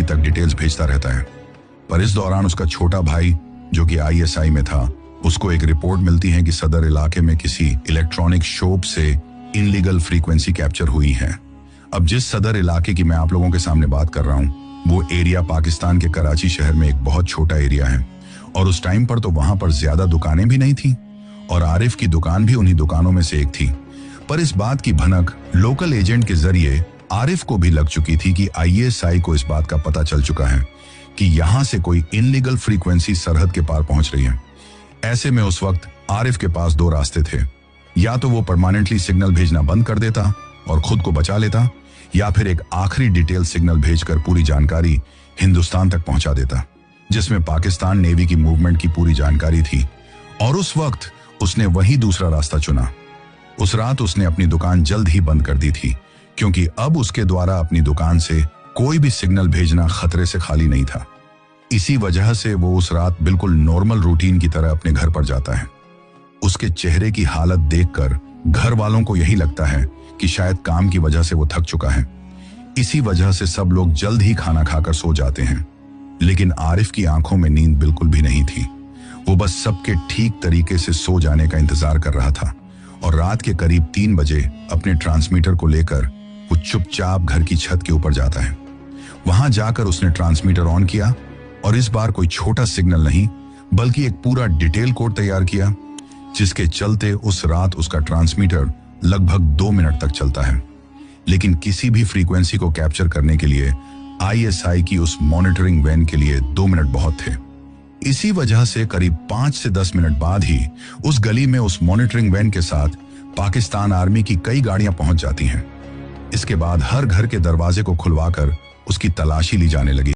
दिल्ली तक डिटेल्स भेजता रहता है। पर इस दौरान उसका छोटा भाई जो कि आईएसआई में था, उसको एक रिपोर्ट मिलती है कि सदर इलाके में किसी इलेक्ट्रॉनिक शॉप से इनलीगल फ्रीक्वेंसी कैप्चर हुई है। अब जिस सदर इलाके की मैं आप लोगों के सामने बात कर रहा हूँ, वो एरिया पाकिस्तान के कराची शहर में एक बहुत छोटा एरिया है और उस टाइम पर तो वहां पर ज्यादा दुकानें भी नहीं थी और आरिफ की दुकान भी उन्हीं दुकानों में से एक थी। पर इस बात की भनक लोकल एजेंट के जरिए आरिफ को भी लग चुकी थी कि आईएसआई को इस बात का पता चल चुका है कि यहां से कोई इनलीगल फ्रीक्वेंसी सरहद के पार पहुंच रही है। ऐसे में उस वक्त आरिफ के पास दो रास्ते थे, या तो वो परमानेंटली सिग्नल भेजना बंद कर देता और खुद को बचा लेता, या फिर एक आखिरी डिटेल सिग्नल भेजकर पूरी जानकारी हिंदुस्तान तक पहुंचा देता, जिसमें पाकिस्तान नेवी की मूवमेंट की पूरी जानकारी थी। और उस वक्त उसने वही दूसरा रास्ता चुना। उस रात उसने अपनी दुकान जल्द ही बंद कर दी थी, क्योंकि अब उसके द्वारा अपनी दुकान से कोई भी सिग्नल भेजना खतरे से खाली नहीं था। इसी वजह से वो उस रात बिल्कुल नॉर्मल रूटीन की तरह अपने घर पर जाता है। उसके चेहरे की हालत देखकर घर वालों को यही लगता है कि शायद काम की वजह से वो थक चुका है। इसी वजह से सब लोग जल्द ही खाना खाकर सो जाते हैं, लेकिन आरिफ की आंखों में नींद बिल्कुल भी नहीं थी। वो बस सबके ठीक तरीके से सो जाने का इंतजार कर रहा था और रात के करीब 3 बजे अपने ट्रांसमीटर को लेकर वो चुपचाप घर की छत के ऊपर जाता है। वहां जाकर उसने ट्रांसमीटर ऑन किया और इस बार कोई छोटा सिग्नल नहीं बल्कि एक पूरा डिटेल कोड तैयार किया, जिसके चलते उस रात उसका ट्रांसमीटर लगभग 2 मिनट तक चलता है। लेकिन किसी भी फ्रीक्वेंसी को कैप्चर करने के लिए आईएसआई की उस मॉनिटरिंग वैन के लिए 2 मिनट बहुत थे। इसी वजह से करीब 5 से 10 मिनट बाद ही उस गली में उस मॉनिटरिंग वैन के साथ पाकिस्तान आर्मी की कई गाड़ियां पहुंच जाती हैं। इसके बाद हर घर के दरवाजे को खुलवाकर उसकी तलाशी ली जाने लगी।